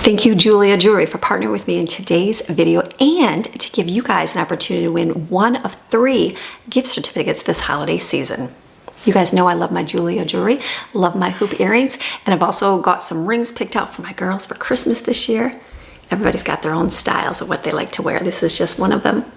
Thank you, Julia Jewelry, for partnering with me in today's video and to give you guys an opportunity to win one of 3 gift certificates this holiday season. You guys know I love my Julia Jewelry, love my hoop earrings, and I've also got some rings picked out for my girls for Christmas this year. Everybody's got their own styles of what they like to wear. This is just one of them.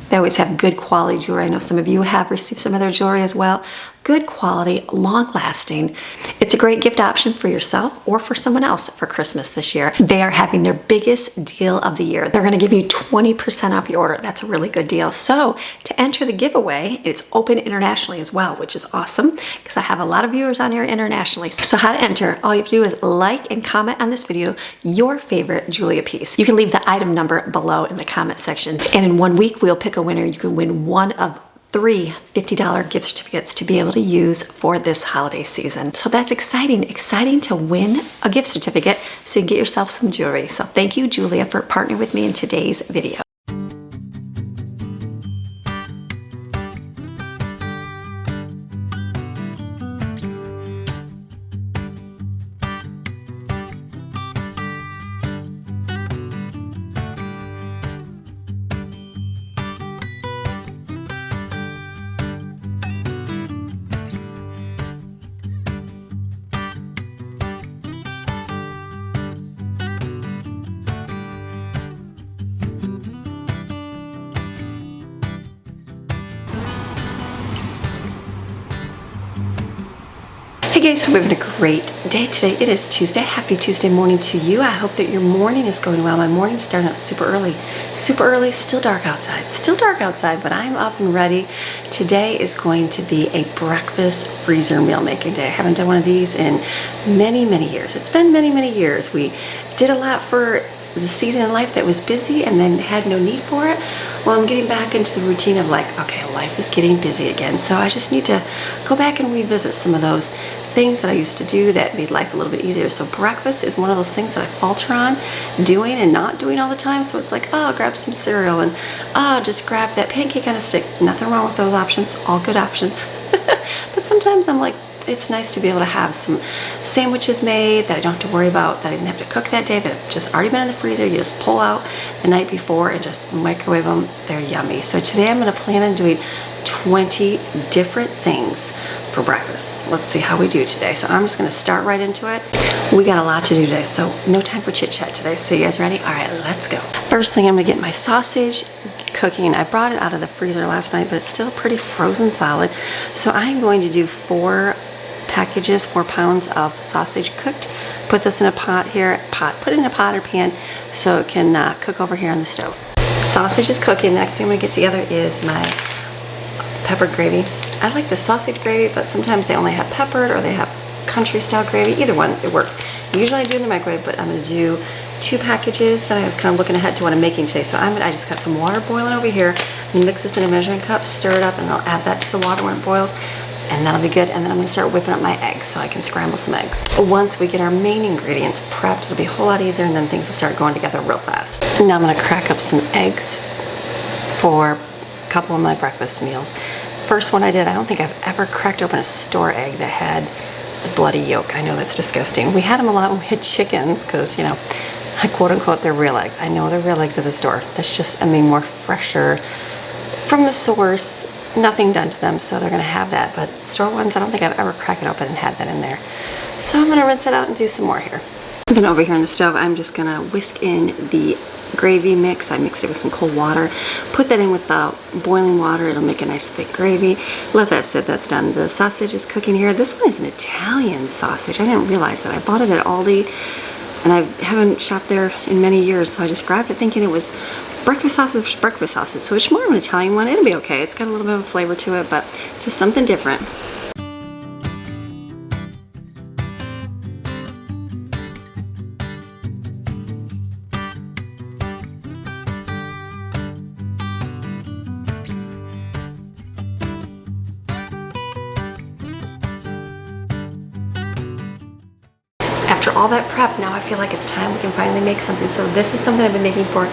They always have good quality jewelry. I know some of you have received some of their jewelry as well. Good quality, long lasting. It's a great gift option for yourself or for someone else for Christmas this year. They are having their biggest deal of the year. They're going to give you 20% off your order. That's a really good deal. So to enter the giveaway, it's open internationally as well, which is awesome because I have a lot of viewers on here internationally. So how to enter? All you have to do is like and comment on this video your favorite Julia piece. You can leave the item number below in the comment section. And in 1 week, we'll pick a winner. You can win one of 3 $50 gift certificates to be able to use for this holiday season. So that's exciting to win a gift certificate so you can get yourself some jewelry. So thank you, Julia, for partnering with me in today's video. Hey guys, hope you're having a great day today. It is Tuesday. Happy Tuesday morning to you. I hope that your morning is going well. My morning's starting out super early. Super early, still dark outside. Still dark outside, but I'm up and ready. Today is going to be a breakfast freezer meal making day. I haven't done one of these in many years. It's been many years. We did a lot for the season in life that was busy and then had no need for it. Well, I'm getting back into the routine of like, okay, life is getting busy again. So I just need to go back and revisit some of those things that I used to do that made life a little bit easier. So breakfast is one of those things that I falter on doing and not doing all the time. So it's like, oh, I'll grab some cereal and just grab that pancake on a stick. Nothing wrong with those options, all good options. But sometimes I'm like, it's nice to be able to have some sandwiches made that I don't have to worry about, that I didn't have to cook that day, that have just already been in the freezer. You just pull out the night before and just microwave them. They're yummy. So today I'm going to plan on doing 20 different things for breakfast. Let's see how we do today. So I'm just going to start right into it. We got a lot to do today, so no time for chit chat today. So you guys ready? All right, let's go. First thing, I'm going to get my sausage cooking. I brought it out of the freezer last night, but it's still pretty frozen solid. So I'm going to do 4 packages, 4 pounds of sausage cooked. Put this in a pot here, put it in a pot or pan so it can cook over here on the stove. Sausage is cooking. The next thing I'm going to get together is my peppered gravy. I like the sausage gravy, but sometimes they only have peppered or they have country style gravy. Either one, it works. Usually I do in the microwave, but I'm going to do 2 packages that I was kind of looking ahead to what I'm making today. So I just got some water boiling over here. Mix this in a measuring cup, stir it up, and I'll add that to the water when it boils. And that'll be good. And then I'm going to start whipping up my eggs so I can scramble some eggs. Once we get our main ingredients prepped, it'll be a whole lot easier, and then things will start going together real fast. And now I'm going to crack up some eggs for a couple of my breakfast meals. First one I did, I don't think I've ever cracked open a store egg that had the bloody yolk. I know that's disgusting. We had them a lot when we had chickens because, you know, I quote unquote they're real eggs. I know they're real eggs at the store. That's just, I mean, more fresher from the source. Nothing done to them, so they're going to have that. But store ones, I don't think I've ever cracked it open and had that in there. So I'm going to rinse it out and do some more here. Then over here on the stove, I'm just going to whisk in the gravy mix. I mixed it with some cold water. Put that in with the boiling water. It'll make a nice thick gravy. Let that sit. That's done. The sausage is cooking here. This one is an Italian sausage. I didn't realize that. I bought it at Aldi, and I haven't shopped there in many years, so I just grabbed it thinking it was breakfast sausage. So it's more of an Italian one. It'll be okay. It's got a little bit of a flavor to it, but just something different. After all that prep, now I feel like it's time we can finally make something. So this is something I've been making for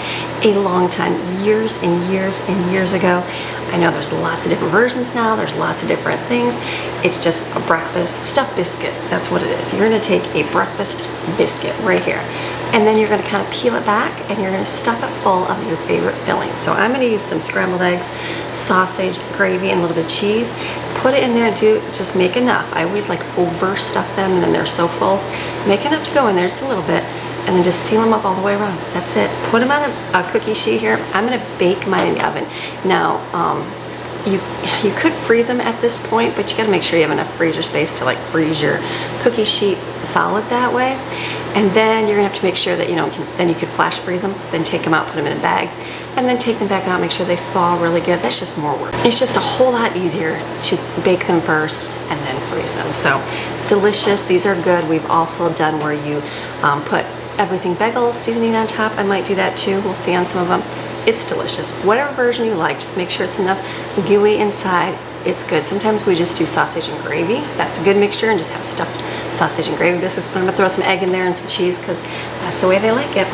a long time, years and years and years ago. I know there's lots of different versions now, there's lots of different things. It's just a breakfast stuffed biscuit. That's what it is. You're gonna take a breakfast biscuit right here, and then you're gonna kind of peel it back and you're gonna stuff it full of your favorite filling. So I'm gonna use some scrambled eggs, sausage, gravy, and a little bit of cheese. Put it in there and just make enough. I always like overstuff them and then they're so full. Make enough to go in there, just a little bit, and then just seal them up all the way around. That's it. Put them on a cookie sheet here. I'm gonna bake mine in the oven. Now, you could freeze them at this point, but you gotta make sure you have enough freezer space to like freeze your cookie sheet solid that way. And then you're gonna have to make sure that, then you could flash freeze them, then take them out, put them in a bag, and then take them back out, make sure they thaw really good. That's just more work. It's just a whole lot easier to bake them first and then freeze them. So delicious, these are good. We've also done where you put everything bagel seasoning on top. I might do that too, we'll see on some of them. It's delicious. Whatever version you like, just make sure it's enough gooey inside. It's good. Sometimes we just do sausage and gravy. That's a good mixture, and just have stuffed sausage and gravy biscuits. But I'm gonna throw some egg in there and some cheese because that's the way they like it.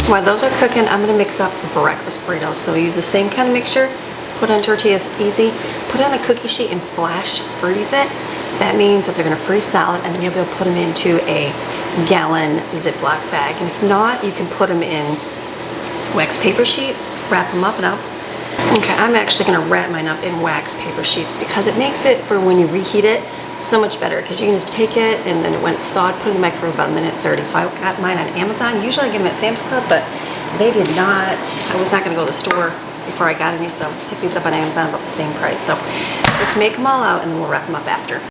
While those are cooking, I'm gonna mix up breakfast burritos. So use the same kind of mixture, put on tortillas, easy, put on a cookie sheet and flash freeze it. That means that they're gonna freeze solid, and then you'll be able to put them into a gallon Ziploc bag. And if not, you can put them in wax paper sheets, wrap them up, and okay, I'm actually gonna wrap mine up in wax paper sheets because it makes it for when you reheat it so much better, because you can just take it and then when it's thawed, put it in the microwave about 1:30. So I got mine on Amazon. Usually I get them at Sam's Club, but they did not. I was not gonna go to the store before I got any, so I picked these up on Amazon about the same price. So just make them all out and then we'll wrap them up after.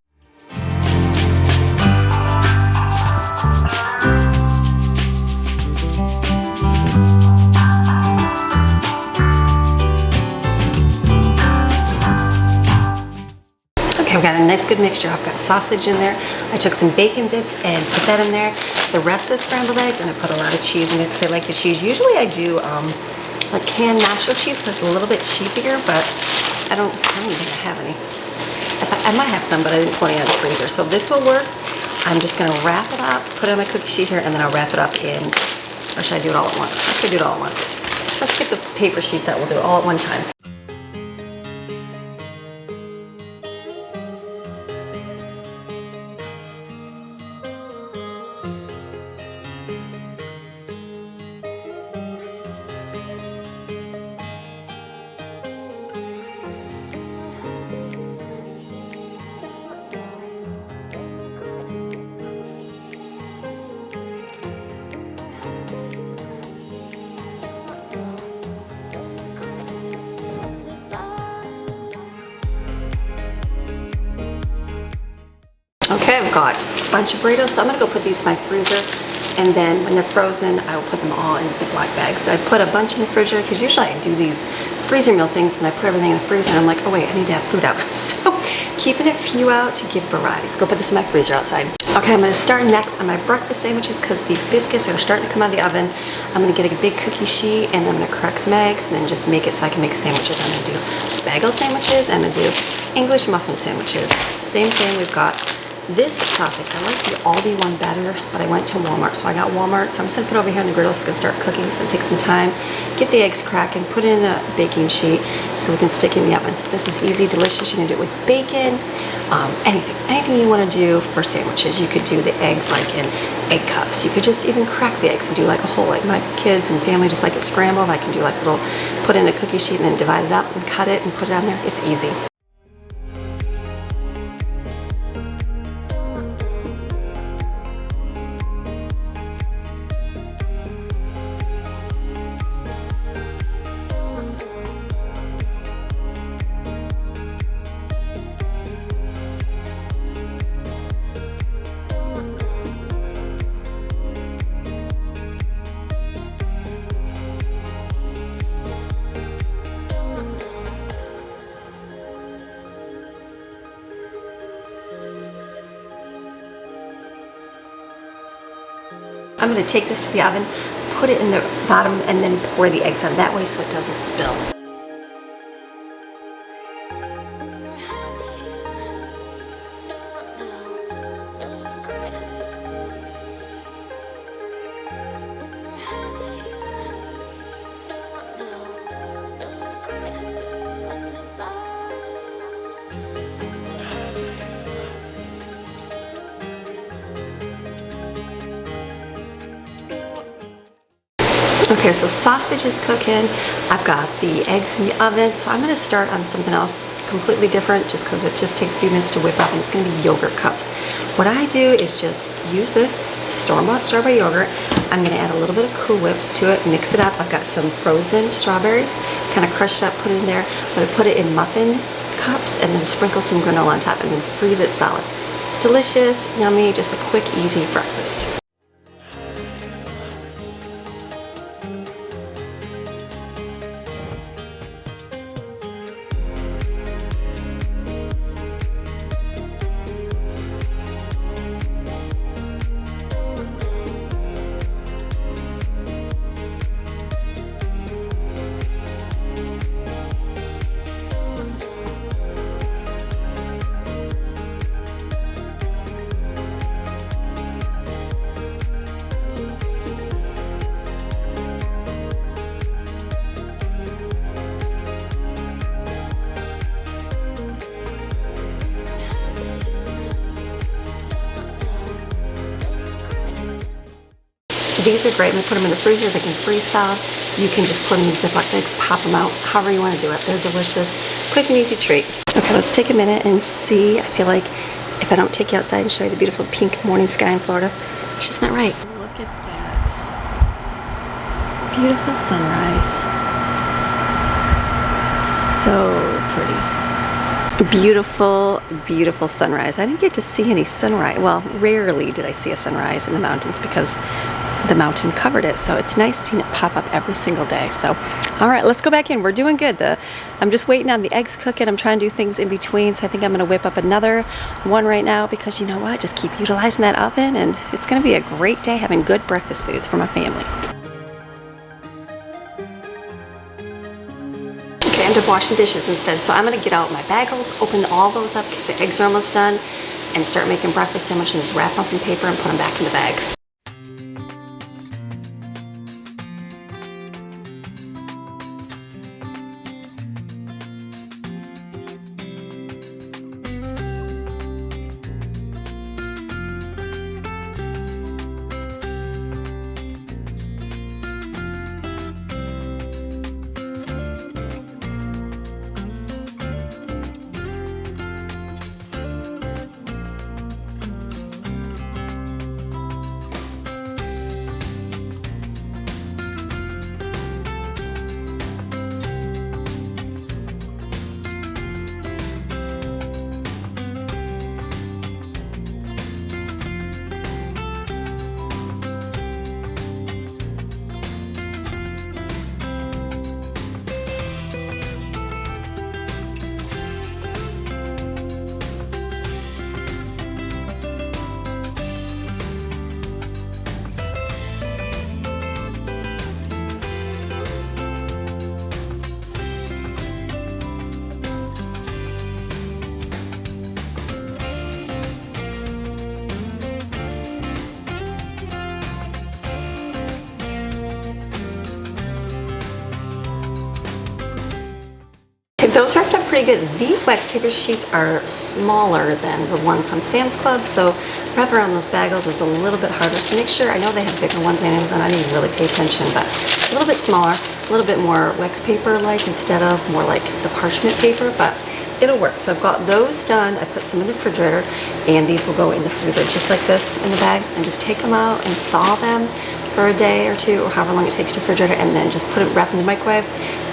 I've got a nice good mixture. I've got sausage in there. I took some bacon bits and put that in there. The rest is scrambled eggs, and I put a lot of cheese in it because I like the cheese. Usually I do like canned nacho cheese because it's a little bit cheesier, but I don't even think I have any. I might have some, but I didn't put any in the freezer. So this will work. I'm just gonna wrap it up, put it on my cookie sheet here, and then I'll wrap it up in, or should I do it all at once? I could do it all at once. Let's get the paper sheets out. We'll do it all at one time. Okay, I've got a bunch of burritos, so I'm gonna go put these in my freezer, and then when they're frozen, I will put them all in Ziploc bags. So I put a bunch in the refrigerator, because usually I do these freezer meal things, and I put everything in the freezer, and I'm like, oh wait, I need to have food out. So keeping a few out to give variety. So go put this in my freezer outside. Okay, I'm gonna start next on my breakfast sandwiches, because the biscuits are starting to come out of the oven. I'm gonna get a big cookie sheet, and then I'm gonna crack some eggs, and then just make it so I can make sandwiches. I'm gonna do bagel sandwiches, and I'm gonna do English muffin sandwiches. Same thing, we've got this sausage. I like the Aldi one better, but I went to Walmart, so I got Walmart. So I'm just gonna put it over here on the griddle so I can start cooking. So it takes some time. Get the eggs cracking, put it in a baking sheet so we can stick it in the oven. This is easy, delicious. You can do it with bacon, anything you want to do for sandwiches. You could do the eggs like in egg cups. You could just even crack the eggs and do like a whole, like my kids and family just like it scrambled. I can do like a little, put it in a cookie sheet and then divide it up and cut it and put it on there. It's easy. I'm going to take this to the oven, put it in the bottom, and then pour the eggs on that way so it doesn't spill. Okay, so sausage is cooking. I've got the eggs in the oven, so I'm going to start on something else completely different just because it just takes a few minutes to whip up, and it's going to be yogurt cups. What I do is just use this store-bought strawberry yogurt. I'm going to add a little bit of Cool Whip to it, mix it up. I've got some frozen strawberries, kind of crushed up, put it in there. I'm going to put it in muffin cups and then sprinkle some granola on top and then freeze it solid. Delicious, yummy, just a quick, easy breakfast. These are great. We put them in the freezer. They can freeze solid. You can just put them in Ziploc bags, pop them out, however you want to do it. They're delicious. Quick and easy treat. Okay, let's take a minute and see. I feel like if I don't take you outside and show you the beautiful pink morning sky in Florida, it's just not right. Look at that. Beautiful sunrise. So pretty. Beautiful, beautiful sunrise. I didn't get to see any sunrise. Well, rarely did I see a sunrise in the mountains because the mountain covered it. So it's nice seeing it pop up every single day. So, all right, let's go back in. We're doing good. I'm just waiting on the eggs cooking. I'm trying to do things in between. So I think I'm going to whip up another one right now because you know what? Just keep utilizing that oven and it's going to be a great day having good breakfast foods for my family. I ended up washing dishes instead, so I'm going to get out my bagels, open all those up because the eggs are almost done, and start making breakfast sandwiches, just wrap them up in paper and put them back in the bag. Okay, those worked out pretty good. These wax paper sheets are smaller than the one from Sam's Club, so wrap around those bagels is a little bit harder. So make sure, I know they have bigger ones on Amazon, I didn't really pay attention, but a little bit smaller, a little bit more wax paper-like instead of more like the parchment paper, but it'll work. So I've got those done. I put some in the refrigerator, and these will go in the freezer just like this in the bag, and just take them out and thaw them for a day or two, or however long it takes to refrigerate, and then just put it, wrap in the microwave,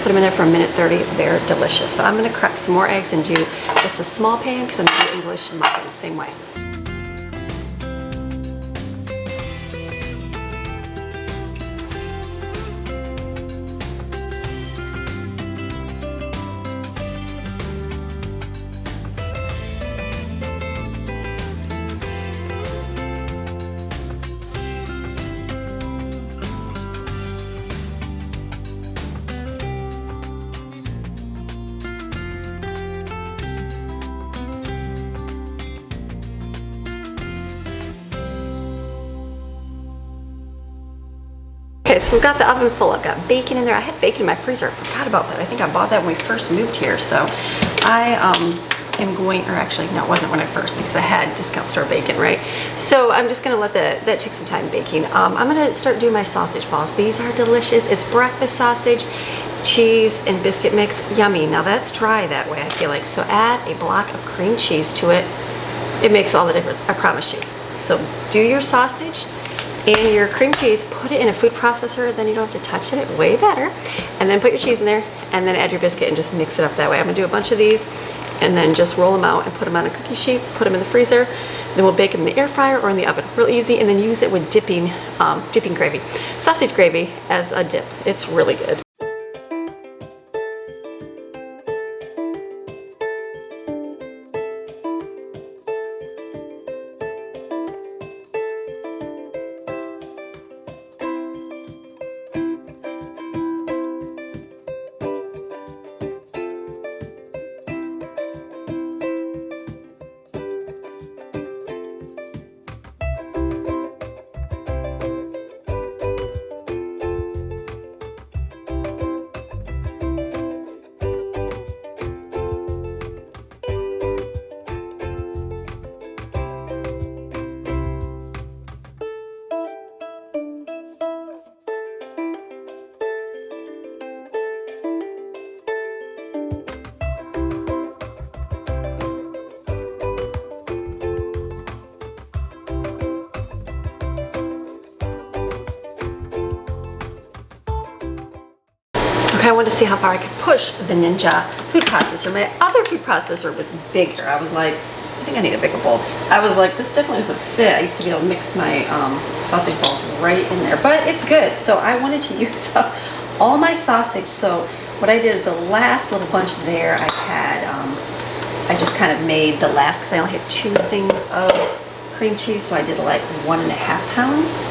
put them in there for a minute 30. They're delicious. So I'm gonna crack some more eggs and do just a small pan because I'm doing English muffins same way. Okay, so we've got the oven full. I've got bacon in there. I had bacon in my freezer. I forgot about that. I think I bought that when we first moved here. So I am going, or actually, no, it wasn't when I first, because I had discount store bacon, right? So I'm just gonna let that take some time baking. I'm gonna start doing my sausage balls. These are delicious. It's breakfast sausage, cheese, and biscuit mix. Yummy. Now that's dry that way, I feel like. So add a block of cream cheese to it. It makes all the difference, I promise you. So do your sausage and your cream cheese, put it in a food processor, then you don't have to touch it, way better. And then put your cheese in there, and then add your biscuit and just mix it up that way. I'm gonna do a bunch of these, and then just roll them out and put them on a cookie sheet, put them in the freezer, then we'll bake them in the air fryer or in the oven. Real easy, and then use it with dipping gravy. Sausage gravy as a dip, it's really good. I wanted to see how far I could push the Ninja food processor. My other food processor was bigger. I was like, I think I need a bigger bowl. I was like, this definitely doesn't fit. I used to be able to mix my sausage balls right in there, but it's good. So I wanted to use up all my sausage. So what I did is the last little bunch there, I had, I just kind of made the last, because I only had 2 things of cream cheese. So I did like 1.5 pounds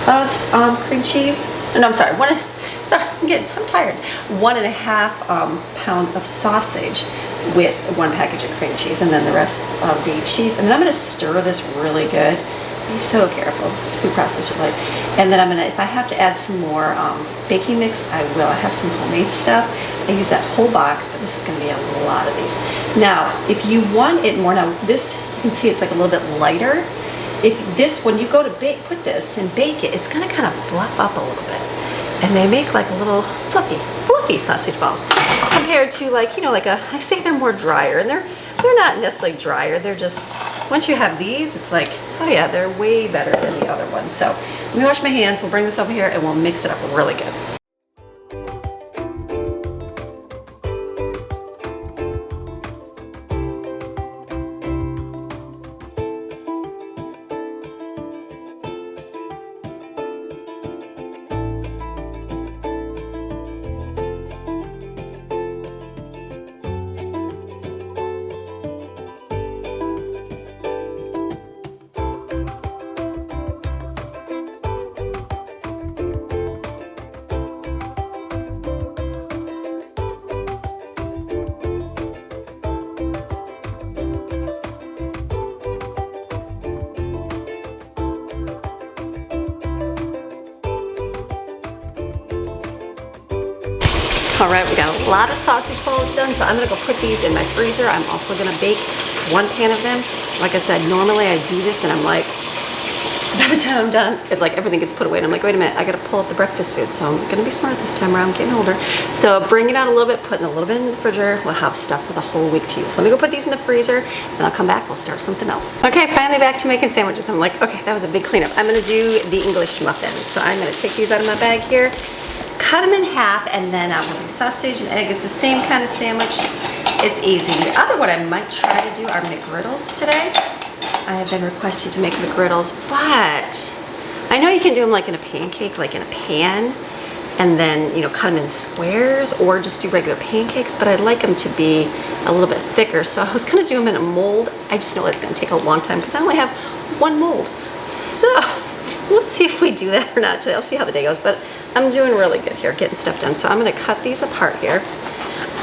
of cream cheese. No, I'm sorry, I'm tired. 1.5 pounds of sausage with 1 package of cream cheese, and then the rest of the cheese. And then I'm gonna stir this really good. Be so careful, it's food processor like. And then I'm gonna, if I have to add some more baking mix, I will. I have some homemade stuff. I use that whole box, but this is gonna be a lot of these. Now, if you want it more, now this, you can see it's like a little bit lighter. If this, when you go to put this and bake it, it's gonna kind of fluff up a little bit. And they make like a little fluffy sausage balls compared to like, you know, like I say they're more drier, and they're not necessarily drier. They're just, once you have these, it's like, oh yeah, they're way better than the other ones. So let me wash my hands. We'll bring this over here and we'll mix it up really good. All right, we got a lot of sausage balls done, so I'm gonna go put these in my freezer. I'm also gonna bake 1 pan of them. Like I said, normally I do this and I'm like, by the time I'm done, like everything gets put away and I'm like, wait a minute, I gotta pull up the breakfast food. So I'm gonna be smart this time around, getting older. So bring it out a little bit, putting a little bit in the refrigerator. We'll have stuff for the whole week to use. So let me go put these in the freezer and I'll come back, we'll start something else. Okay, finally back to making sandwiches. I'm like, okay, that was a big cleanup. I'm gonna do the English muffins. So I'm gonna take these out of my bag here, cut them in half, and then we'll do sausage and egg. It's the same kind of sandwich. It's easy. The other one I might try to do are McGriddles today. I have been requested to make McGriddles, but I know you can do them like in a pancake, like in a pan, and then, you know, cut them in squares, or just do regular pancakes, but I'd like them to be a little bit thicker. So I was gonna do them in a mold. I just know it's gonna take a long time because I only have 1 mold. So we'll see if we do that or not today. I'll see how the day goes, but I'm doing really good here, getting stuff done. So I'm gonna cut these apart here.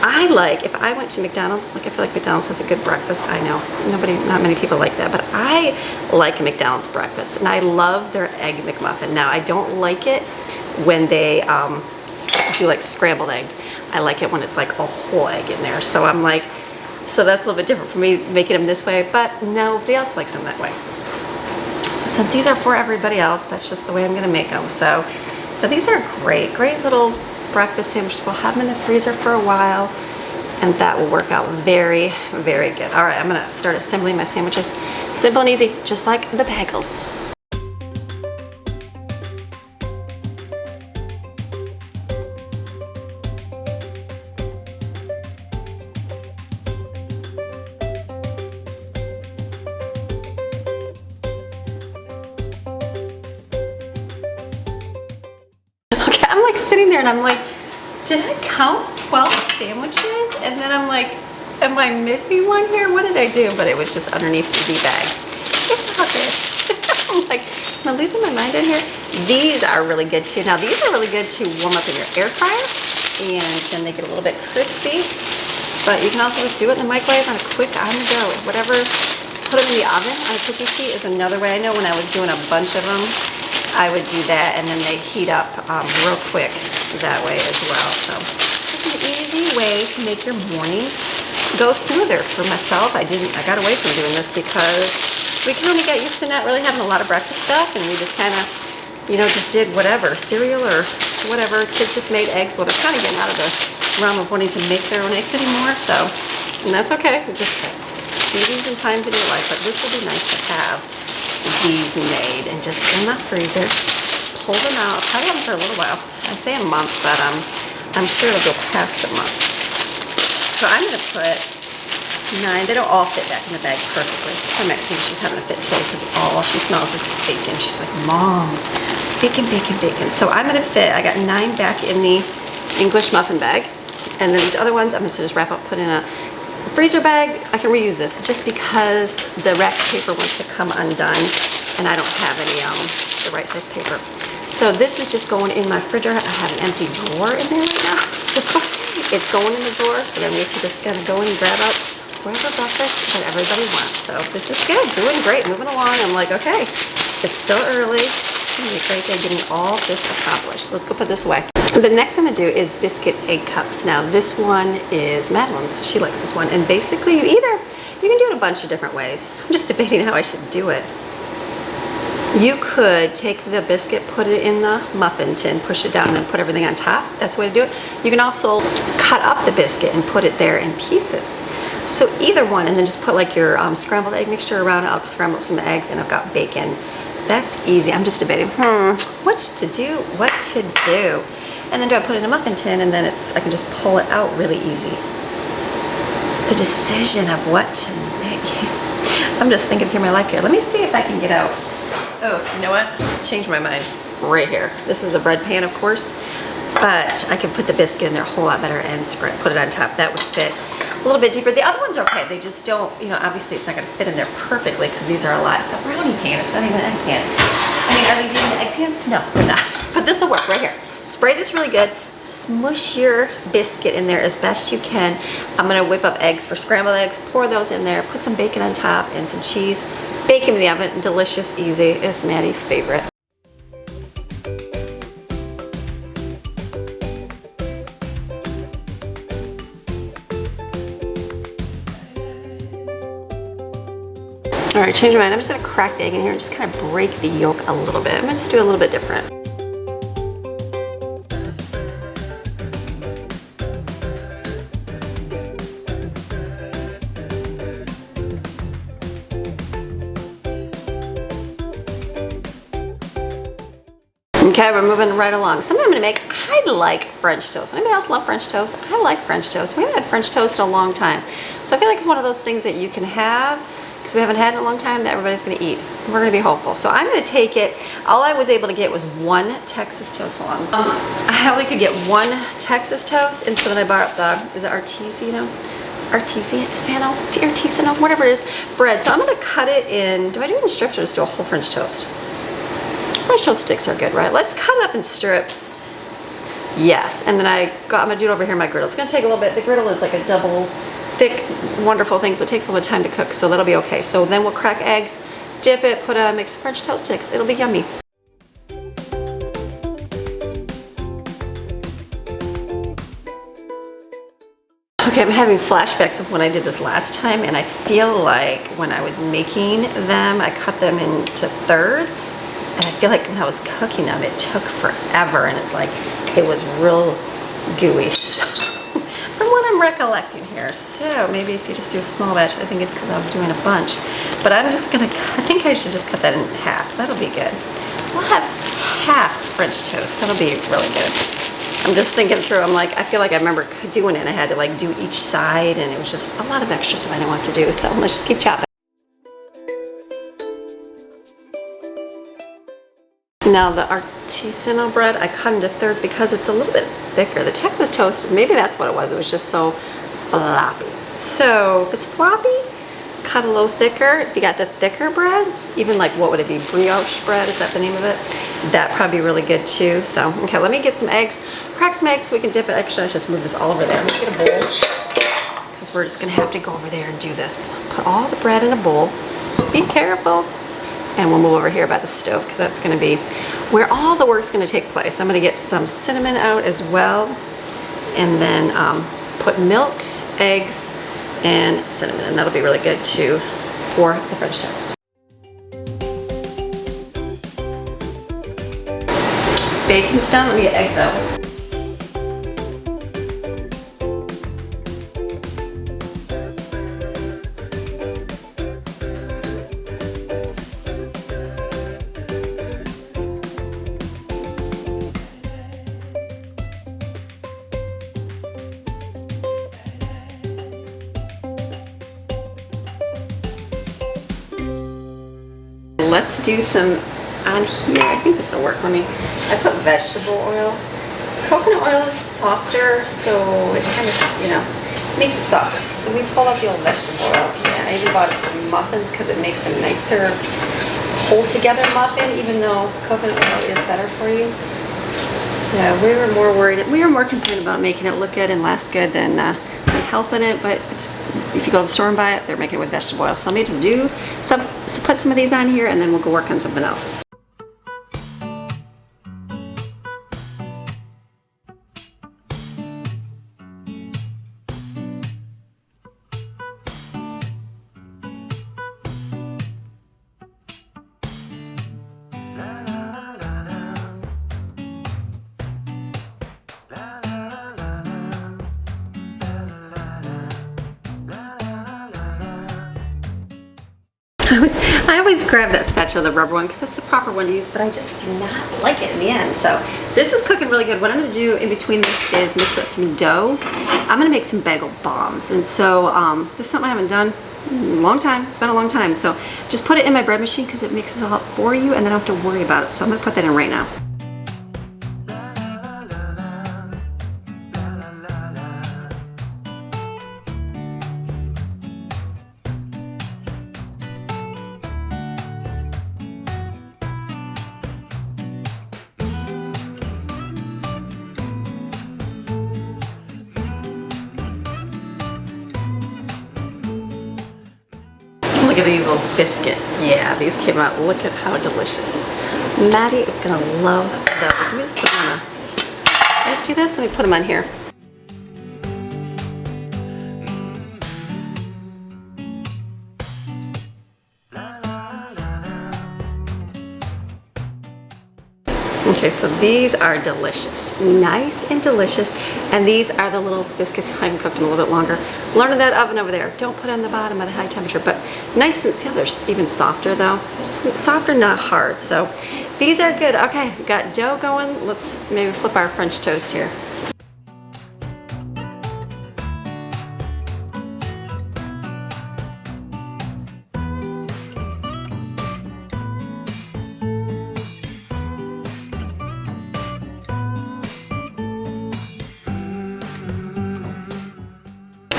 I like, if I went to McDonald's, like I feel like McDonald's has a good breakfast. I know, not many people like that, but I like a McDonald's breakfast, and I love their Egg McMuffin. Now, I don't like it when they do like scrambled egg. I like it when it's like a whole egg in there. So I'm like, so that's a little bit different for me making them this way, but nobody else likes them that way. So since these are for everybody else, that's just the way I'm gonna make them. So, but these are great, great little breakfast sandwiches. We'll have them in the freezer for a while, and that will work out very, very good. All right, I'm gonna start assembling my sandwiches. Simple and easy, just like the bagels. Okay, I'm like sitting there and I'm like, did I count 12 sandwiches? And then I'm like, am I missing one here? What did I do? But it was just underneath the bag. It's all good. I'm like, am I losing my mind in here? These are really good too. Now these are really good to warm up in your air fryer, and then they get a little bit crispy. But you can also just do it in the microwave on a quick on the go. Whatever, put them in the oven on a cookie sheet is another way. I know when I was doing a bunch of them, I would do that, and then they heat up real quick that way as well. So it's an easy way to make your mornings go smoother. For myself, I got away from doing this because we kind of got used to not really having a lot of breakfast stuff, and we just kind of, you know, just did whatever, cereal or whatever. Kids just made eggs. Well, they're kind of getting out of the realm of wanting to make their own eggs anymore, so, and that's okay. Just seasons and times in your life, but this will be nice to have these made and just in the freezer. Pull them out. I'll probably have them for a little while. I say a month, but I'm sure it'll go past a month. So I'm gonna put 9. They don't all fit back in the bag perfectly. For Maxine, she's having a fit today because all she smells is bacon. She's like, Mom, bacon, bacon, bacon. So I'm gonna fit, I got 9 back in the English muffin bag. And then these other ones, I'm gonna just wrap up, put in a freezer bag. I can reuse this just because the wrapped paper wants to come undone and I don't have any the right size paper. So this is just going in my refrigerator. I have an empty drawer in there right now. So it's going in the drawer. So then we can just kind of go in and grab up whatever breakfast that everybody wants. So this is good, doing great, moving along. I'm like, okay, it's still early. It's gonna be a great day getting all this accomplished. Let's go put this away. The next one I'm gonna do is biscuit egg cups. Now this one is Madeline's. She likes this one. And basically you can do it a bunch of different ways. I'm just debating how I should do it. You could take the biscuit, put it in the muffin tin, push it down, and then put everything on top. That's the way to do it. You can also cut up the biscuit and put it there in pieces. So either one, and then just put like your scrambled egg mixture around it. I'll scramble up some eggs, and I've got bacon. That's easy. I'm just debating, what to do. And then do I put it in a muffin tin, and then I can just pull it out really easy. The decision of what to make. I'm just thinking through my life here. Let me see if I can get out. Oh, you know what? Changed my mind right here. This is a bread pan, of course, but I can put the biscuit in there a whole lot better and put it on top. That would fit a little bit deeper. The other ones are okay. They just don't, you know, obviously it's not going to fit in there perfectly because these are a lot. It's a brownie pan. It's not even an egg pan. I mean, are these even egg pans? No, they're not. But this will work right here. Spray this really good. Smush your biscuit in there as best you can. I'm going to whip up eggs for scrambled eggs. Pour those in there. Put some bacon on top and some cheese. Bake them in the oven. Delicious, easy. It's Maddie's favorite. All right, change my mind. I'm just gonna crack the egg in here and just kind of break the yolk a little bit. I'm gonna just do a little bit different. Okay, we're moving right along. Something I'm gonna make, I like French toast. Anybody else love French toast? I like French toast. We haven't had French toast in a long time. So I feel like it's one of those things that you can have, because we haven't had it in a long time, that everybody's gonna eat. We're gonna be hopeful. So I'm gonna take it, all I was able to get was one Texas toast. Hold on. I only could get one Texas toast, and so then I bought the, is it artisanal, whatever it is, bread. So I'm gonna cut it in, do I do it in strips or just do a whole French toast? French toast sticks are good, right? Let's cut it up in strips. Yes, and then I'm gonna do it over here in my griddle. It's gonna take a little bit. The griddle is like a double thick, wonderful thing, so it takes a little bit of time to cook, so that'll be okay. So then we'll crack eggs, dip it, make some French toast sticks. It'll be yummy. Okay, I'm having flashbacks of when I did this last time, and I feel like when I was making them, I cut them into thirds. And I feel like when I was cooking them, it took forever, and it's like, it was real gooey. From what I'm recollecting here. So maybe if you just do a small batch, I think it's because I was doing a bunch. But I'm just gonna, I think I should just cut that in half. That'll be good. We'll have half French toast. That'll be really good. I'm just thinking through, I'm like, I feel like I remember doing it, and I had to like do each side, and it was just a lot of extra stuff I didn't want to do. So let's just keep chopping. Now the artisanal bread, I cut into thirds because it's a little bit thicker. The Texas toast, maybe that's what it was just so floppy. So if it's floppy, cut a little thicker. If you got the thicker bread, even like, what would it be, brioche bread, is that the name of it? That'd probably be really good too. So, okay, let me get some eggs, crack some eggs so we can dip it. Actually, let's just move this all over there. Let's get a bowl, because we're just gonna have to go over there and do this. Put all the bread in a bowl. Be careful. And we'll move over here by the stove, because that's going to be where all the work's going to take place. I'm going to get some cinnamon out as well, and then put milk, eggs, and cinnamon, and that'll be really good too for the French toast. Bacon's done. Let me get eggs out. Let's do some on here. I think this will work. I put vegetable oil. Coconut oil is softer, so it kind of, makes it softer. So we pulled out the old vegetable oil. Yeah, I even bought it for muffins because it makes a nicer hold together muffin, even though coconut oil is better for you. So we were more concerned about making it look good and last good than the health in it, but if you go to the store and buy it, they're making it with vegetable oil. So let me just put some of these on here, and then we'll go work on something else. I always grab that spatula, the rubber one, because that's the proper one to use, but I just do not like it in the end. So this is cooking really good. What I'm going to do in between this is mix up some dough. I'm going to make some bagel bombs, and so this is something I haven't done in a long time. It's been a long time. So just put it in my bread machine because it mixes it all up for you, and then I don't have to worry about it. So I'm going to put that in right now. Look at these little biscuit. Yeah, these came out. Look at how delicious. Maddie is gonna love those. Let me just put them on. Let's do this. Let me put them on here. Okay, so these are delicious, nice and delicious. And these are the little biscuits. I haven't cooked them a little bit longer. Learning that oven over there. Don't put it on the bottom at a high temperature, but nice and see how they're even softer though. Just softer, not hard. So these are good. Okay, we got dough going. Let's maybe flip our French toast here.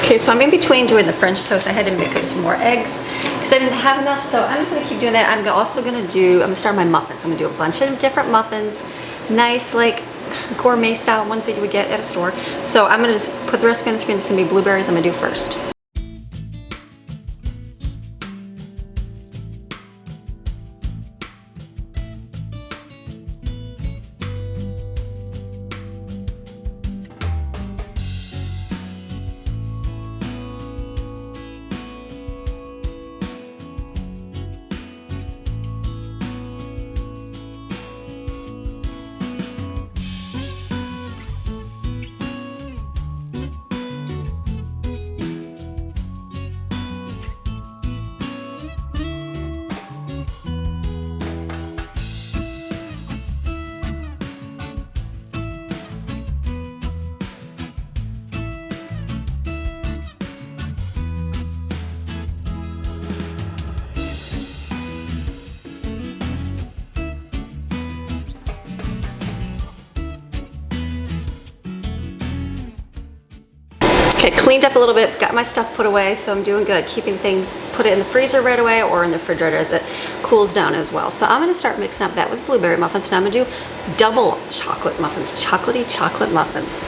Okay, so I'm in between doing the French toast. I had to make up some more eggs because I didn't have enough. So I'm just gonna keep doing that. I'm gonna start my muffins. I'm gonna do a bunch of different muffins, nice like gourmet style ones that you would get at a store. So I'm gonna just put the recipe on the screen. It's gonna be blueberries I'm gonna do first. Okay, cleaned up a little bit, got my stuff put away, so I'm doing good. Keeping things, put it in the freezer right away or in the refrigerator as it cools down as well. So I'm gonna start mixing up. That was blueberry muffins. Now I'm gonna do double chocolate muffins, chocolatey chocolate muffins.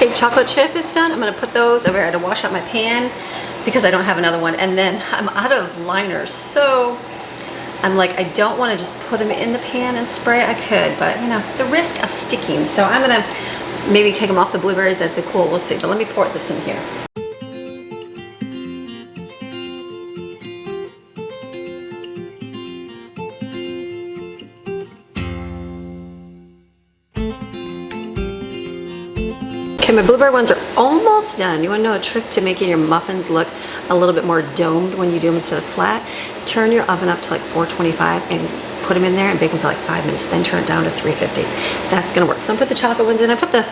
Okay, chocolate chip is done. I'm gonna put those over. I had to wash out my pan because I don't have another one. And then I'm out of liners. So I'm like, I don't wanna just put them in the pan and spray. I could, but you know, the risk of sticking. So I'm gonna maybe take them off the blueberries as they cool, we'll see. But let me pour this in here. Okay, my blueberry ones are almost done. You wanna know a trick to making your muffins look a little bit more domed when you do them instead of flat? Turn your oven up to like 425 and put them in there and bake them for like 5 minutes, then turn it down to 350. That's gonna work. So I put the chocolate ones in. I put the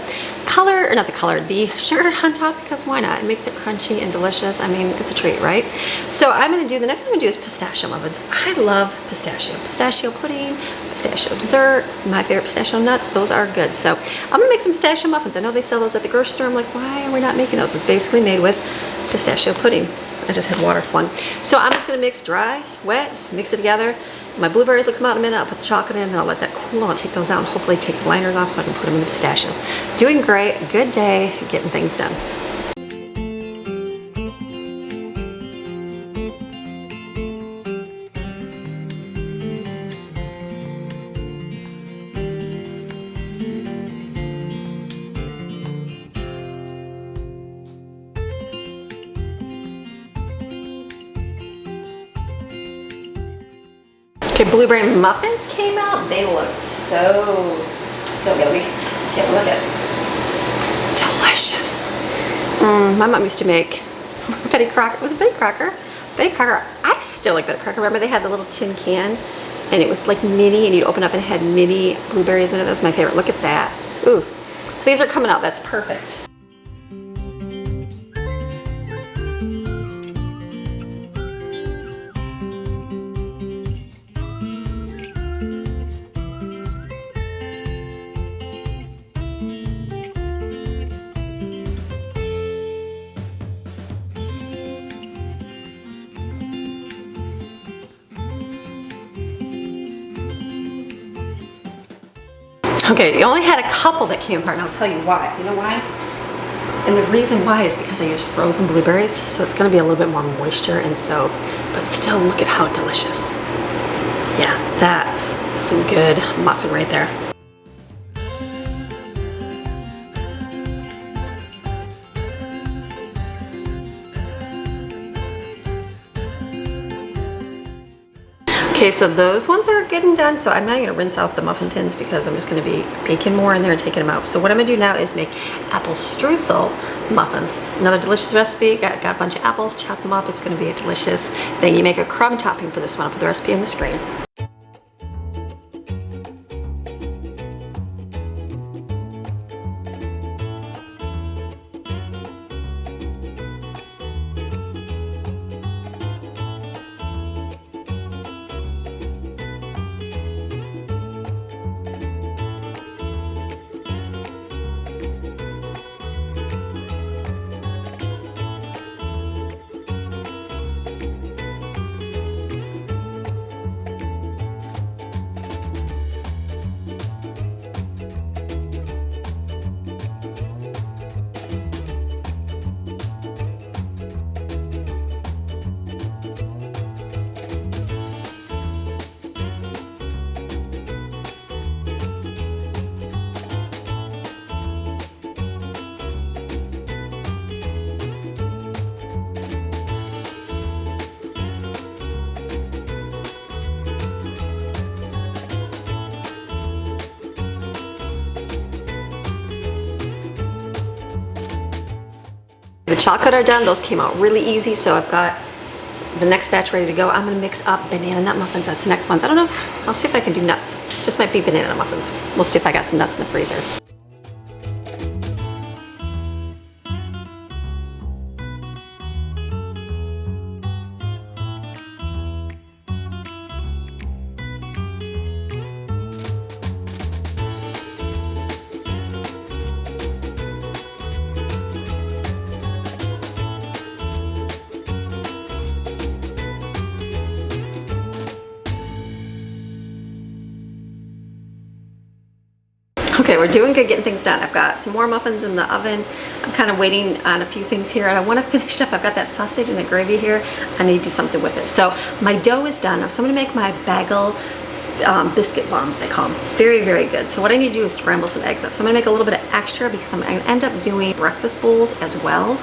color, or not the color, the sugar on top because why not? It makes it crunchy and delicious. I mean, it's a treat, right? So I'm gonna do, the next one I'm gonna do is pistachio muffins. I love pistachio. Pistachio pudding, pistachio dessert, my favorite pistachio nuts, those are good. So I'm gonna make some pistachio muffins. I know they sell those at the grocery store. I'm like, why are we not making those? It's basically made with pistachio pudding. I just had water flowing. So I'm just gonna mix dry, wet, mix it together. My blueberries will come out in a minute. I'll put the chocolate in, then I'll let that cool. I'll take those out and hopefully take the liners off so I can put them in the pistachios. Doing great, good day, getting things done. Okay, blueberry muffins came out. They look so good. We get a look at it. Delicious. My mom used to make Betty Crocker. Was it Betty Crocker? Betty Crocker. I still like Betty Crocker. Remember they had the little tin can and it was like mini and you'd open up and it had mini blueberries in it. That was my favorite. Look at that. Ooh. So these are coming out. That's perfect. Okay, you only had a couple that came apart, and I'll tell you why. You know why? And the reason why is because I used frozen blueberries, so it's gonna be a little bit more moisture, and so, but still, look at how delicious. Yeah, that's some good muffin right there. Okay, so those ones are getting done, so I'm not gonna rinse out the muffin tins because I'm just gonna be baking more in there and taking them out. So what I'm gonna do now is make apple streusel muffins. Another delicious recipe. Got a bunch of apples, chop them up. It's gonna be a delicious thing. You make a crumb topping for this one. I'll put the recipe on the screen. The chocolate are done. Those came out really easy, so I've got the next batch ready to go. I'm gonna mix up banana nut muffins. That's the next ones. I don't know. I'll see if I can do nuts. Just might be banana nut muffins. We'll see if I got some nuts in the freezer. Okay, we're doing good getting things done. I've got some more muffins in the oven. I'm kind of waiting on a few things here, and I want to finish up. I've got that sausage and the gravy here. I need to do something with it. So my dough is done. So I'm gonna make my Bagel biscuit bombs, they call them. Very, very good. So what I need to do is scramble some eggs up. So I'm gonna make a little bit of extra because I'm gonna end up doing breakfast bowls as well.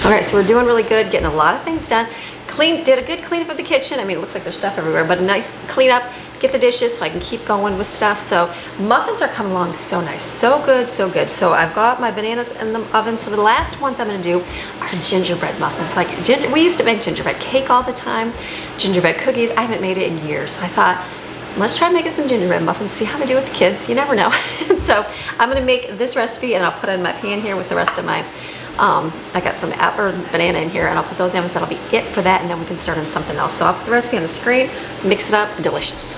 All right, so we're doing really good, getting a lot of things done. Did a good cleanup of the kitchen. I mean, it looks like there's stuff everywhere, but a nice cleanup, get the dishes so I can keep going with stuff. So muffins are coming along so nice, so good, so good. So I've got my bananas in the oven. So the last ones I'm gonna do are gingerbread muffins. Like we used to make gingerbread cake all the time, gingerbread cookies. I haven't made it in years. So I thought, let's try making some gingerbread muffins, see how they do with the kids. You never know. So I'm gonna make this recipe and I'll put it in my pan here with the rest of my I got some apple or banana in here, and I'll put those in. That'll be it for that, and then we can start on something else. So I'll put the recipe on the screen, mix it up, delicious.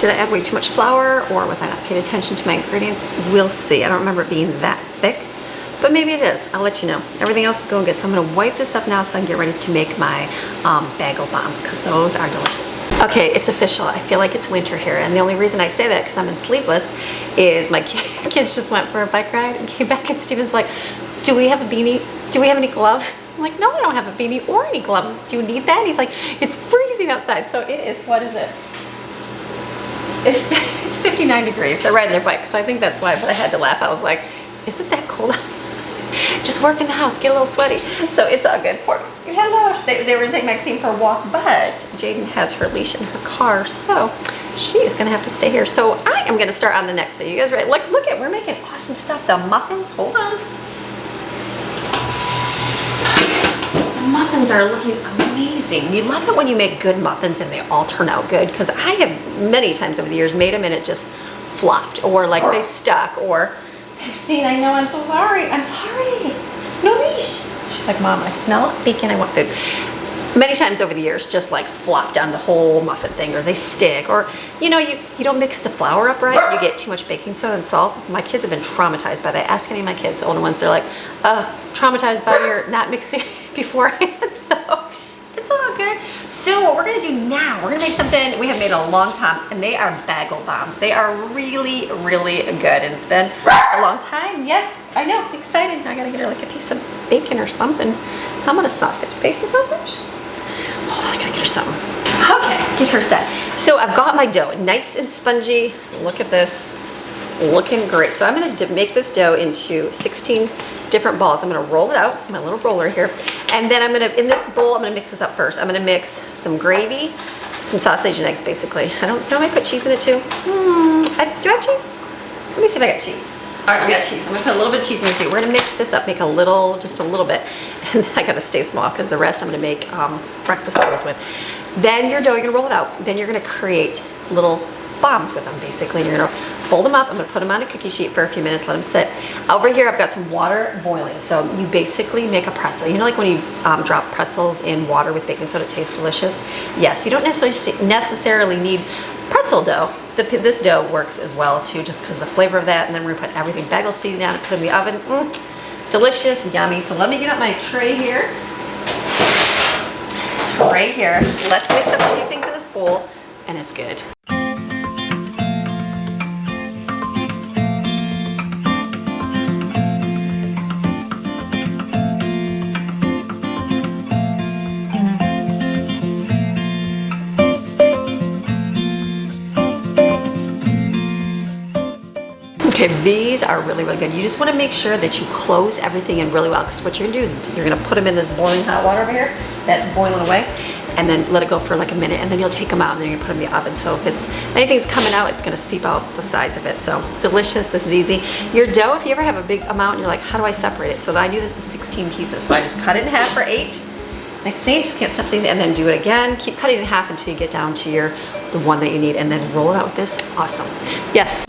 Did I add way too much flour, or was I not paying attention to my ingredients? We'll see. I don't remember it being that thick, but maybe it is. I'll let you know. Everything else is going good. So I'm gonna wipe this up now so I can get ready to make my bagel bombs, because those are delicious. Okay, it's official. I feel like it's winter here, and the only reason I say that, because I'm in sleeveless, is my kids just went for a bike ride and came back, and Steven's like, do we have a beanie? Do we have any gloves? I'm like, no, I don't have a beanie or any gloves. Do you need that? And he's like, it's freezing outside. So it is, what is it? It's 59 degrees. They're riding their bike, so I think that's why, but I had to laugh. I was like, is it that cold outside? Just work in the house, get a little sweaty. So it's all good. Hello. They were gonna take Maxine for a walk, but Jaden has her leash in her car, so she is gonna have to stay here. So I am gonna start on the next thing. You guys ready? Look at, we're making awesome stuff. The muffins, hold on. Muffins are looking amazing. You love it when you make good muffins and they all turn out good, because I have many times over the years made them and it just flopped, or like they stuck, or Maxine, I know, I'm so sorry. I'm sorry. No leash. She's like, Mom, I smell bacon, I want food. Many times over the years, just like flop down the whole muffin thing, or they stick, or you know, you don't mix the flour up right, you get too much baking soda and salt. My kids have been traumatized by that. Ask any of my kids, the older ones, they're like, traumatized by your not mixing beforehand. So it's all good. So what we're gonna do now, we're gonna make something we have made a long time, and they are bagel bombs. They are really, really good, and it's been a long time. Yes, I know, excited. I gotta get her like a piece of bacon or something. How about a sausage? Bacon sausage? Hold on, I gotta get her something. Okay, get her set. So I've got my dough, nice and spongy. Look at this, looking great. So I'm gonna make this dough into 16 different balls. I'm gonna roll it out, my little roller here. And then I'm gonna, in this bowl, I'm gonna mix this up first. I'm gonna mix some gravy, some sausage and eggs, basically. Don't I put cheese in it too? Do I have cheese? Let me see if I got cheese. All right, we got cheese. I'm gonna put a little bit of cheese in here too. We're gonna mix this up, make a little, just a little bit. And I gotta stay small, because the rest I'm gonna make breakfast rolls with. Then your dough, you're gonna roll it out. Then you're gonna create little bombs with them, basically. You're gonna fold them up. I'm gonna put them on a cookie sheet for a few minutes, let them sit. Over here, I've got some water boiling. So you basically make a pretzel. You know, like when you drop pretzels in water with baking soda, it tastes delicious? Yes, you don't necessarily need pretzel dough. This dough works as well too, just because the flavor of that. And then we're gonna put everything bagel seasoning on it, put it in the oven. Delicious, yummy. So let me get out my tray here. Right here. Let's mix up a few things in this bowl, and it's good. Okay, these are really, really good. You just want to make sure that you close everything in really well, because what you're gonna do is you're gonna put them in this boiling hot water over here that's boiling away, and then let it go for like a minute, and then you'll take them out and then you're gonna put them in the oven. So if it's anything's coming out, it's gonna seep out the sides of it. So delicious. This is easy. Your dough, if you ever have a big amount and you're like, how do I separate it? So I do this as 16 pieces. So I just cut it in half for 8. Maxine, just can't stop saying, and then do it again. Keep cutting it in half until you get down to the one that you need, and then roll it out with this. Awesome. Yes.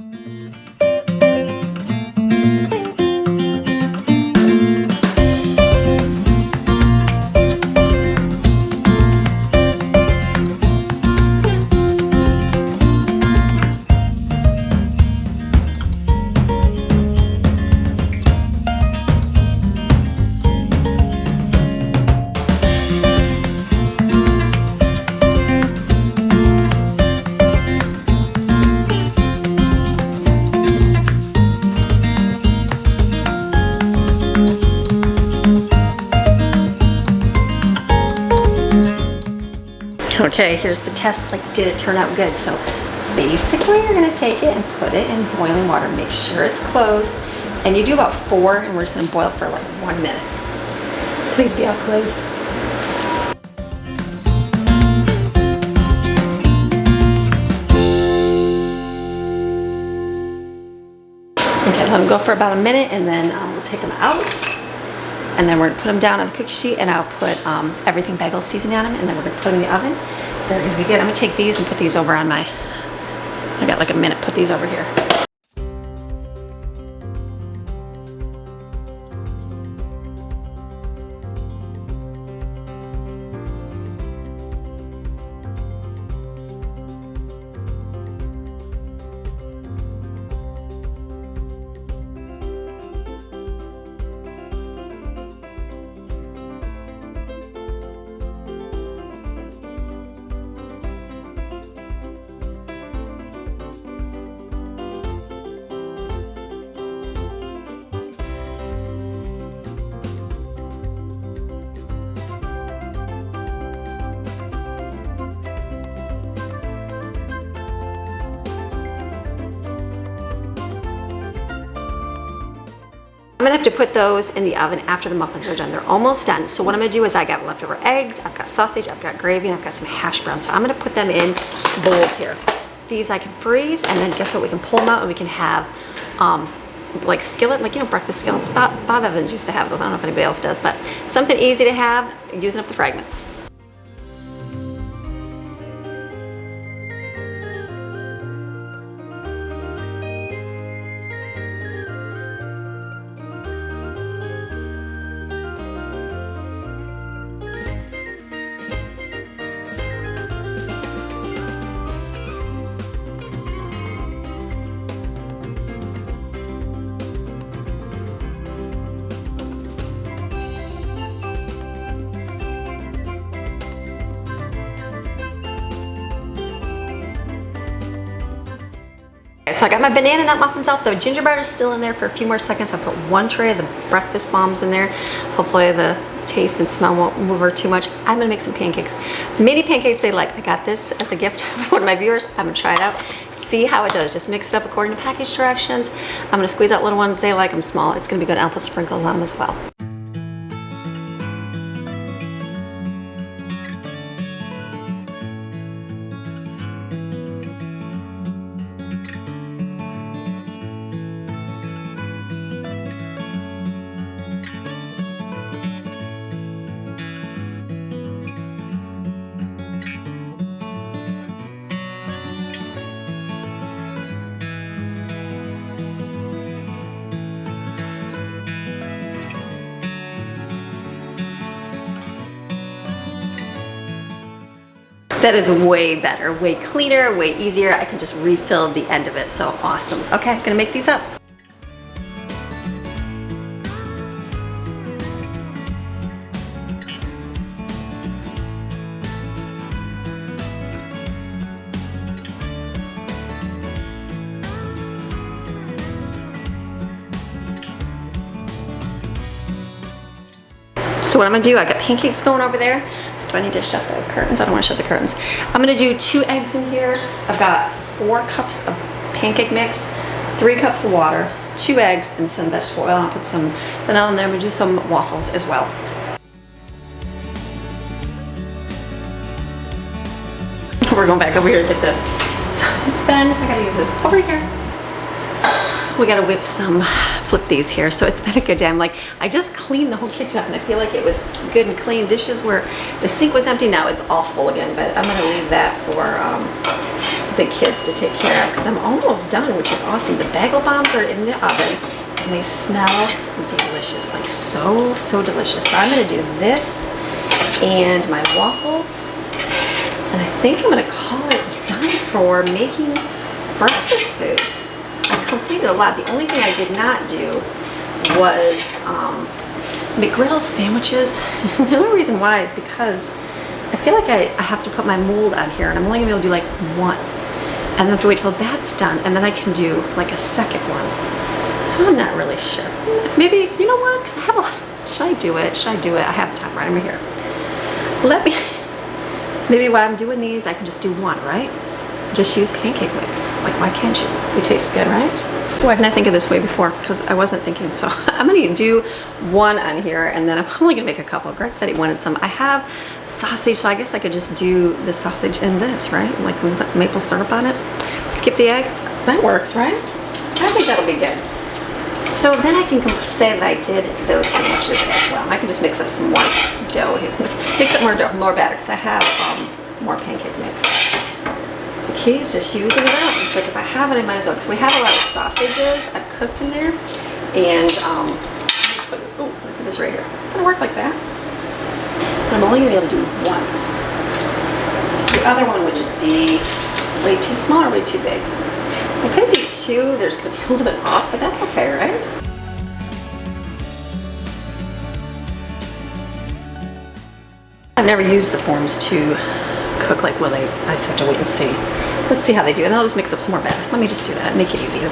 Okay, here's the test, like, did it turn out good? So basically you're gonna take it and put it in boiling water, make sure it's closed, and you do about 4, and we're just gonna boil for like 1 minute. Please be all closed. Okay, let them go for about a minute, and then we'll take them out. And then we're gonna put them down on the cookie sheet, and I'll put everything bagel seasoning on them, and then we're gonna put them in the oven. They're gonna be good. I'm gonna take these and put these over on my, I got like a minute, put these over here. I'm gonna have to put those in the oven after the muffins are done. They're almost done. So what I'm gonna do is I got leftover eggs, I've got sausage, I've got gravy, and I've got some hash browns. So I'm gonna put them in bowls here. These I can freeze, and then guess what? We can pull them out and we can have like skillet, like, you know, breakfast skillets. Bob Evans used to have those. I don't know if anybody else does, but something easy to have, using up the fragments. So I got my banana nut muffins out. The gingerbread is still in there for a few more seconds. I put one tray of the breakfast bombs in there. Hopefully the taste and smell won't move her too much. I'm gonna make some pancakes. Mini pancakes they like. I got this as a gift for one of my viewers. I'm gonna try it out, see how it does. Just mix it up according to package directions. I'm gonna squeeze out little ones. They like them small. It's gonna be good. I'll put sprinkles on them as well. That is way better, way cleaner, way easier. I can just refill the end of it, so awesome. Okay, gonna make these up. So what I'm gonna do, I got pancakes going over there. Do I need to shut the curtains? I don't want to shut the curtains. I'm gonna do 2 eggs in here. I've got 4 cups of pancake mix, 3 cups of water, 2 eggs, and some vegetable oil. I'll put some vanilla in there. I'm gonna do some waffles as well. We're going back over here to get this. So it's been, I gotta use this over here. We gotta whip some, flip these here. So it's been a good day. I'm like, I just cleaned the whole kitchen up and I feel like it was good and clean. Dishes were, the sink was empty, now it's all full again, but I'm gonna leave that for the kids to take care of because I'm almost done, which is awesome. The bagel bombs are in the oven and they smell delicious, like so, so delicious. So I'm gonna do this and my waffles, and I think I'm gonna call it done for making breakfast foods. I completed a lot. The only thing I did not do was McGriddle sandwiches. The only reason why is because I feel like I have to put my mold on here and I'm only gonna be able to do like 1. And I have to wait till that's done and then I can do like a second one. So I'm not really sure. Maybe, you know what, because I have a lot. Should I do it? Should I do it? I have the time right over here. Maybe while I'm doing these, I can just do 1, right? Just use pancake mix. Like, why can't you? They taste good, right? Why didn't I think of this way before? Because I wasn't thinking. So I'm gonna do 1 on here and then I'm only gonna make a couple. Greg said he wanted some. I have sausage, so I guess I could just do the sausage in this, right? Like we put some maple syrup on it. Skip the egg. That works, right? I think that'll be good. So then I can say that I did those sandwiches as well. I can just mix up some more dough here. Mix up more dough, more batter, because I have more pancake mix. The key is just using it up. It's like if I have it, I might as well, because we have a lot of sausages I've cooked in there. And, oh, put this right here. It's not gonna work like that. But I'm only gonna be able to do 1. The other one would just be way too small or way too big. I could do 2, there's gonna be a little bit off, but that's okay, right? I've never used the forms to cook like Willie. I just have to wait and see. Let's see how they do, and I'll just mix up some more batter. Let me just do that and make it easier.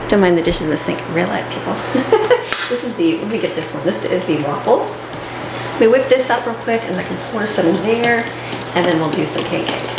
Don't mind the dishes in the sink, real life people. This is the, let me get this one. This is the waffles. We whip this up real quick and I can pour some in there. and then we'll do some pancake.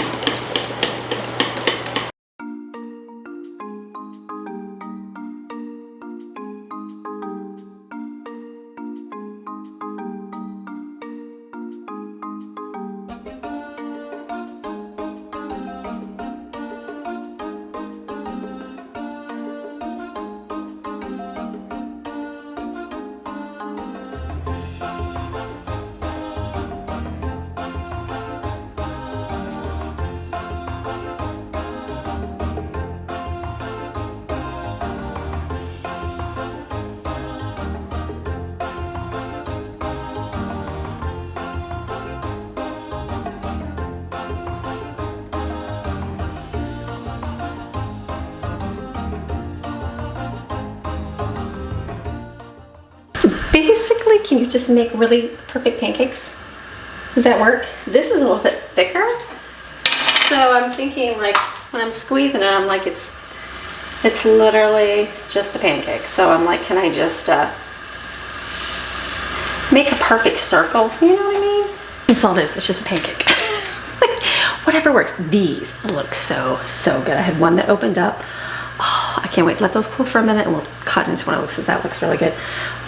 Basically, can you just make really perfect pancakes? Does that work? This is a little bit thicker. So I'm thinking like when I'm squeezing it, I'm like it's literally just the pancake. So I'm like, can I just make a perfect circle? You know what I mean? That's all it is. It's just a pancake. Whatever works. These look so good. I had one that opened up. Oh, I can't wait to let those cool for a minute and we'll cut into one of those because that looks really good.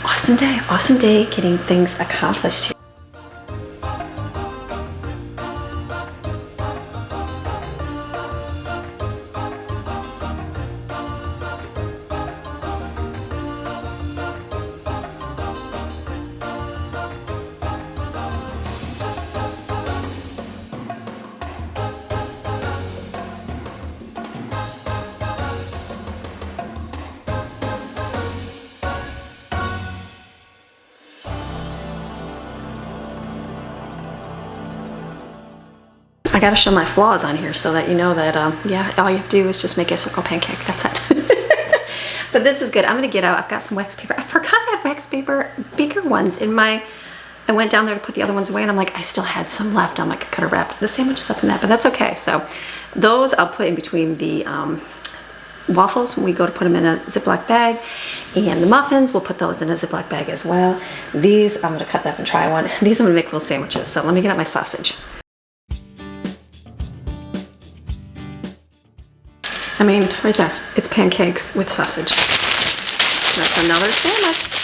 Awesome day getting things accomplished here. I gotta show my flaws on here so that you know that, yeah, all you have to do is just make a circle pancake. That's it. But this is good. I'm gonna get out. I've got some wax paper. I forgot I had wax paper, bigger ones in my, I went down there to put the other ones away and I'm like, I still had some left. I'm like, I could have wrapped the sandwiches up in that, but that's okay. So those I'll put in between the waffles when we go to put them in a Ziploc bag, and the muffins, we'll put those in a Ziploc bag as well. These, I'm gonna cut up and try one. These I'm gonna make little sandwiches. So let me get out my sausage. I mean, right there, it's pancakes with sausage. That's another sandwich.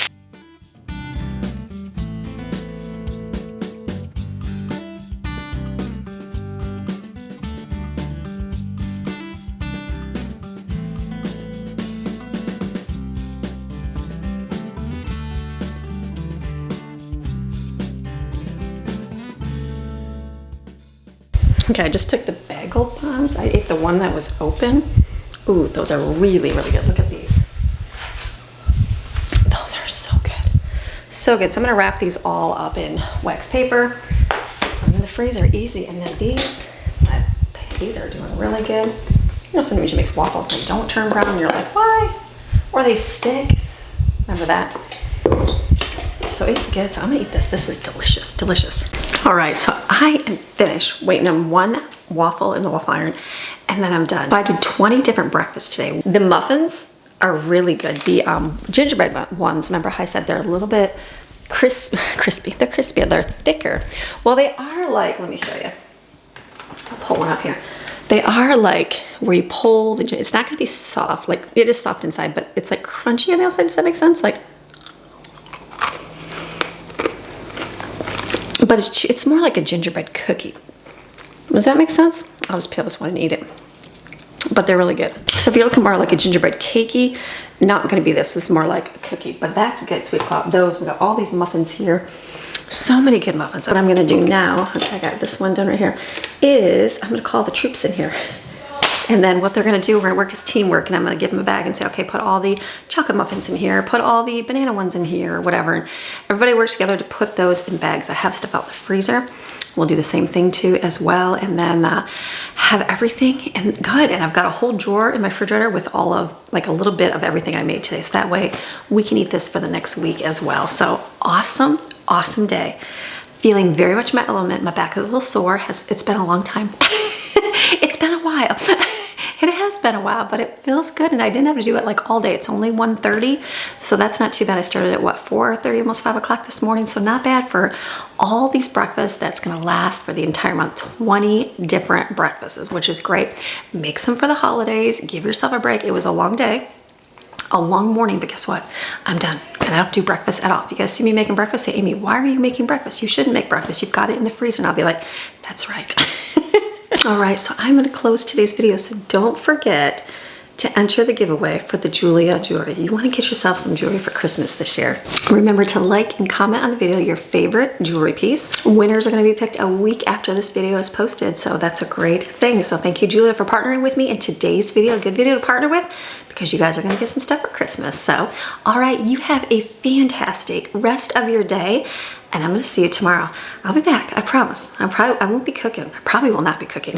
Okay, I just took the bagel bombs. I ate the one that was open. Ooh, those are really good. Look at these. Those are so good. So good. So I'm gonna wrap these all up in wax paper. In the freezer, easy. And then these are doing really good. You know, sometimes you make waffles and they don't turn brown and you're like, why? Or they stick. Remember that? So it's good. So I'm gonna eat this. This is delicious, delicious. All right, so I am finished waiting on one waffle in the waffle iron, and then I'm done. So I did 20 different breakfasts today. The muffins are really good. The gingerbread ones, remember how I said they're a little bit crispy. They're crispy, they're thicker. Well, they are like, let me show you. I'll pull one up here. They are like where you pull the, it's not gonna be soft, like it is soft inside, but it's like crunchy on the outside. Does that make sense? Like, but it's more like a gingerbread cookie. Does that make sense? I'll just peel this one and eat it. But they're really good. So if you're looking more like a gingerbread cakey, not gonna be this. This is more like a cookie, but that's good. So we've got those. We've got all these muffins here. So many good muffins. What I'm gonna do now, okay, I got this one done right here, is I'm gonna call the troops in here. And then what they're gonna do, we're gonna work as teamwork, and I'm gonna give them a bag and say, okay, put all the chocolate muffins in here, put all the banana ones in here, or whatever. And everybody works together to put those in bags. I have stuff out in the freezer. We'll do the same thing too as well. And then have everything and good. And I've got a whole drawer in my refrigerator with all of, like a little bit of everything I made today. So that way we can eat this for the next week as well. So awesome, awesome day. Feeling very much my element. My back is a little sore. It's been a long time. It's been a while. It has been a while, but it feels good, and I didn't have to do it like all day. It's only 1:30, so that's not too bad. I started at what, 4:30, almost 5 o'clock this morning, so not bad for all these breakfasts. That's gonna last for the entire month. 20 different breakfasts, which is great. Make some for the holidays, give yourself a break. It was a long day, a long morning, but guess what? I'm done, and I don't do breakfast at all. If you guys see me making breakfast, say, Amy, why are you making breakfast? You shouldn't make breakfast. You've got it in the freezer. And I'll be like, that's right. All right, so I'm gonna close today's video, so don't forget to enter the giveaway for the Julia jewelry. You wanna get yourself some jewelry for Christmas this year. Remember to like and comment on the video your favorite jewelry piece. Winners are gonna be picked a week after this video is posted, so that's a great thing. So thank you, Julia, for partnering with me in today's video. A good video to partner with, because you guys are gonna get some stuff for Christmas. So, all right, you have a fantastic rest of your day, and I'm gonna see you tomorrow. I'll be back, I promise. I won't be cooking. I probably will not be cooking.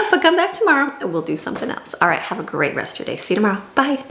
But come back tomorrow and we'll do something else. All right, have a great rest of your day. See you tomorrow. Bye.